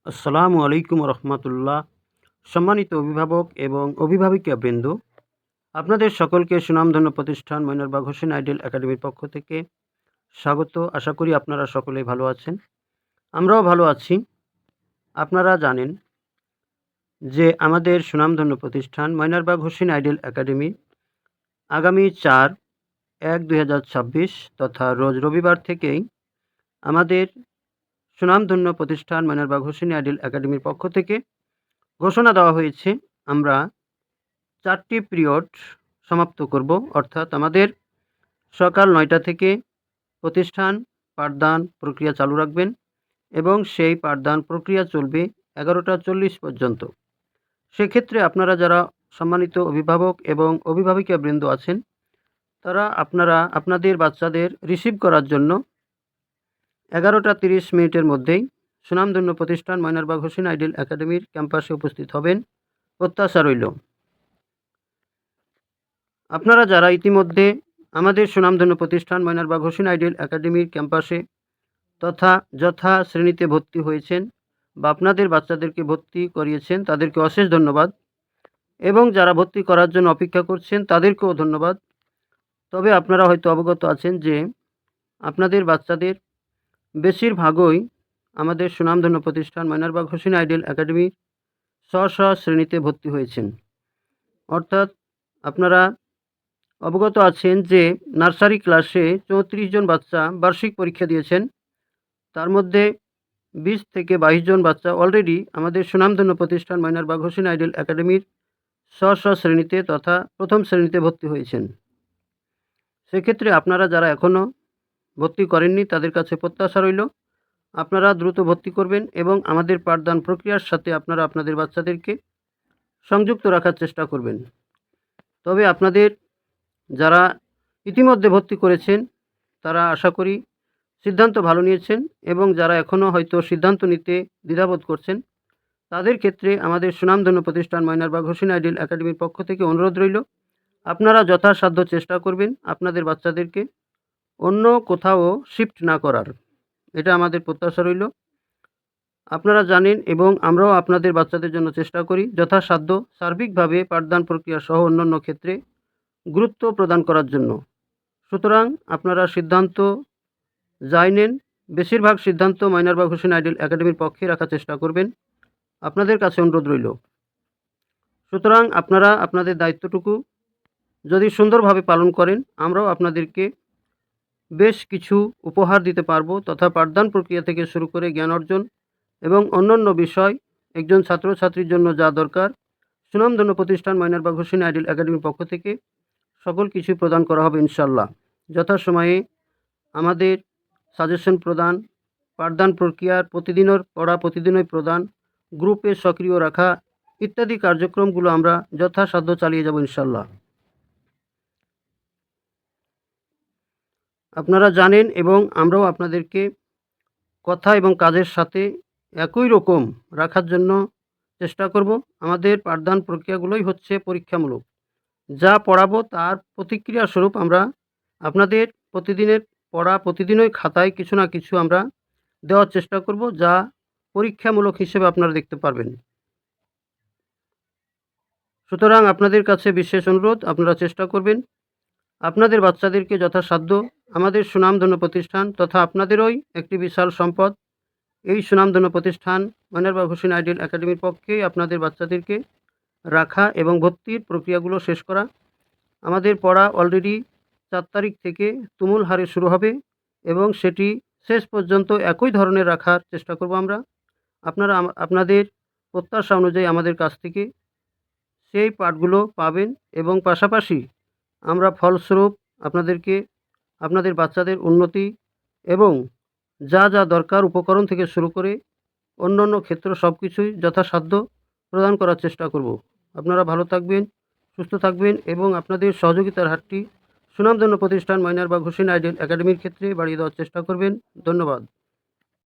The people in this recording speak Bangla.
আসসালামু আলাইকুম রহমতুল্লাহ। সম্মানিত অভিভাবক এবং অভিভাবিকাবৃন্দ, আপনাদের সকলকে সুনামধন্য প্রতিষ্ঠান মইনুল হোসেন আইডিয়াল একাডেমির পক্ষ থেকে স্বাগত। আশা করি আপনারা সকলেই ভালো আছেন, আমরাও ভালো আছি। আপনারা জানেন যে আমাদের সুনামধন্য প্রতিষ্ঠান মইনুল হোসেন আইডিয়াল একাডেমি আগামী 4/1/2026 তথা রোজ রবিবার থেকেই আমাদের সুনামধন্য প্রতিষ্ঠান মইনুল হোসেন আইডিয়াল একাডেমির পক্ষ থেকে ঘোষণা দেওয়া হয়েছে, আমরা 4টি পিরিয়ড সমাপ্ত করব। অর্থাৎ আমাদের সকাল 9টা থেকে প্রতিষ্ঠান পাঠদান প্রক্রিয়া চালু রাখবেন এবং সেই পাঠদান প্রক্রিয়া চলবে 11টা 40 পর্যন্ত। সেক্ষেত্রে আপনারা যারা সম্মানিত অভিভাবক এবং অভিভাবিকাবৃন্দ আছেন, তারা আপনাদের বাচ্চাদের রিসিভ করার জন্য 11টা 30 মধ্যেই সুনামধন্য প্রতিষ্ঠান মইনুল হোসেন আইডিয়াল একাডেমির ক্যাম্পাসে উপস্থিত হবেন, প্রত্যাশা রইল। আপনারা যারা ইতিমধ্যে আমাদের সুনামধন্য প্রতিষ্ঠান মইনুল হোসেন আইডিয়াল একাডেমির ক্যাম্পাসে তথা যথা শ্রেণীতে ভর্তি হয়েছেন বা আপনাদের বাচ্চাদেরকে ভর্তি করিয়েছেন, তাদেরকে অশেষ ধন্যবাদ, এবং যারা ভর্তি করার জন্য অপেক্ষা করছেন তাদেরকেও ধন্যবাদ। তবে আপনারা হয়তো অবগত আছেন যে আপনাদের বাচ্চাদের বেশিরভাগই আমাদের সুনামধন্য প্রতিষ্ঠান মইনুল হোসেন আইডিয়াল একাডেমির স্ব শ্রেণীতে ভর্তি হয়েছেন। অর্থাৎ আপনারা অবগত আছেন যে নার্সারি ক্লাসে 34 জন বাচ্চা বার্ষিক পরীক্ষা দিয়েছেন। তার মধ্যে 20 থেকে 22 জন বাচ্চা অলরেডি আমাদের সুনামধন্য প্রতিষ্ঠান মইনুল হোসেন আইডিয়াল একাডেমির স্ব শ্রেণীতে তথা প্রথম শ্রেণীতে ভর্তি হয়েছেন। সেক্ষেত্রে আপনারা যারা এখনও ভর্তি করেননি, তাদের কাছে প্রত্যাশা রইল আপনারা দ্রুত ভর্তি করবেন এবং আমাদের পাঠদান প্রক্রিয়ার সাথে আপনারা আপনাদের বাচ্চাদেরকে সংযুক্ত রাখার চেষ্টা করবেন। তবে আপনাদের যারা ইতিমধ্যে ভর্তি করেছেন, তারা আশা করি সিদ্ধান্ত ভালো নিয়েছেন, এবং যারা এখনও হয়তো সিদ্ধান্ত নিতে দ্বিধাবোধ করছেন, তাদের ক্ষেত্রে আমাদের সুনামধন্য প্রতিষ্ঠান মইনুল হোসেন আইডিয়াল একাডেমির পক্ষ থেকে অনুরোধ রইল আপনারা যথাসাধ্য চেষ্টা করবেন আপনাদের বাচ্চাদেরকে অন্য কোথাও শিফট না করার। এটা আমাদের প্রত্যাশা রইল। আপনারা জানেন এবং আমরাও আপনাদের বাচ্চাদের জন্য চেষ্টা করি যথাসাধ্য সার্বিকভাবে পাঠদান প্রক্রিয়া সহ অন্যান্য ক্ষেত্রে গুরুত্ব প্রদান করার জন্য। সুতরাং আপনারা সিদ্ধান্ত যাই নেন, বেশিরভাগ সিদ্ধান্ত মইনুল হোসেন আইডিয়াল একাডেমির পক্ষে রাখার চেষ্টা করবেন, আপনাদের কাছে অনুরোধ রইল। সুতরাং আপনারা আপনাদের দায়িত্বটুকু যদি সুন্দরভাবে পালন করেন, আমরাও আপনাদেরকে বেশ কিছু উপহার দিতে পারবো, তথা পাঠদান প্রক্রিয়া থেকে শুরু করে জ্ঞান অর্জন এবং অন্যান্য বিষয় একজন ছাত্রছাত্রীর জন্য যা দরকার, সুনামধন্য প্রতিষ্ঠান মইনুল হোসেন আইডিয়াল একাডেমির পক্ষ থেকে সকল কিছু প্রদান করা হবে ইনশাল্লাহ। যথাসময়ে আমাদের সাজেশন প্রদান, পাঠদান প্রক্রিয়ার প্রতিদিনের পড়া প্রতিদিনই প্রদান, গ্রুপে সক্রিয় রাখা ইত্যাদি কার্যক্রমগুলো আমরা যথাসাধ্য চালিয়ে যাব ইনশাল্লাহ। আপনারা জানেন এবং আমরাও আপনাদেরকে কথা এবং কাজের সাথে একই রকম রাখার জন্য চেষ্টা করব। আমাদের পাঠদান প্রক্রিয়াগুলোই হচ্ছে পরীক্ষামূলক। যা পড়াবো তার প্রতিক্রিয়া স্বরূপ আমরা আপনাদের প্রতিদিনের পড়া প্রতিদিনই খাতায় কিছু না কিছু আমরা দেওয়ার চেষ্টা করব, যা পরীক্ষামূলক হিসেবে আপনারা দেখতে পারবেন। সুতরাং আপনাদের কাছে বিশেষ অনুরোধ, আপনারা চেষ্টা করবেন আপনাদের বাচ্চাদেরকে যথাসাধ্য আমাদের সুনামধন্য প্রতিষ্ঠান তথা আপনাদেরই একটি বিশাল সম্পদ এই সুনামধন্য প্রতিষ্ঠান মইনুল হোসেন আইডিয়াল একাডেমির পক্ষে আপনাদের বাচ্চাদেরকে রাখা এবং ভর্তির প্রক্রিয়াগুলো শেষ করা। আমাদের পড়া অলরেডি 4 তারিখ থেকে তুমুল হারে শুরু হবে এবং সেটি শেষ পর্যন্ত একই ধরনের রাখার চেষ্টা করব আমরা। আপনারা আপনাদের প্রত্যাশা অনুযায়ী আমাদের কাছ থেকে সেই পাঠগুলো পাবেন এবং পাশাপাশি আমরা ফলস্বরূপ আপনাদেরকে আপনাদের বাচ্চাদের উন্নতি এবং যা যা দরকার উপকরণ থেকে শুরু করে অন্যান্য ক্ষেত্র সব কিছুই যথাসাধ্য প্রদান করার চেষ্টা করব। আপনারা ভালো থাকবেন, সুস্থ থাকবেন এবং আপনাদের সহযোগিতার হাতটি সুনামধন্য প্রতিষ্ঠান মইনুল হোসেন আইডিয়াল একাডেমির ক্ষেত্রে বাড়িয়ে দেওয়ার চেষ্টা করবেন। ধন্যবাদ।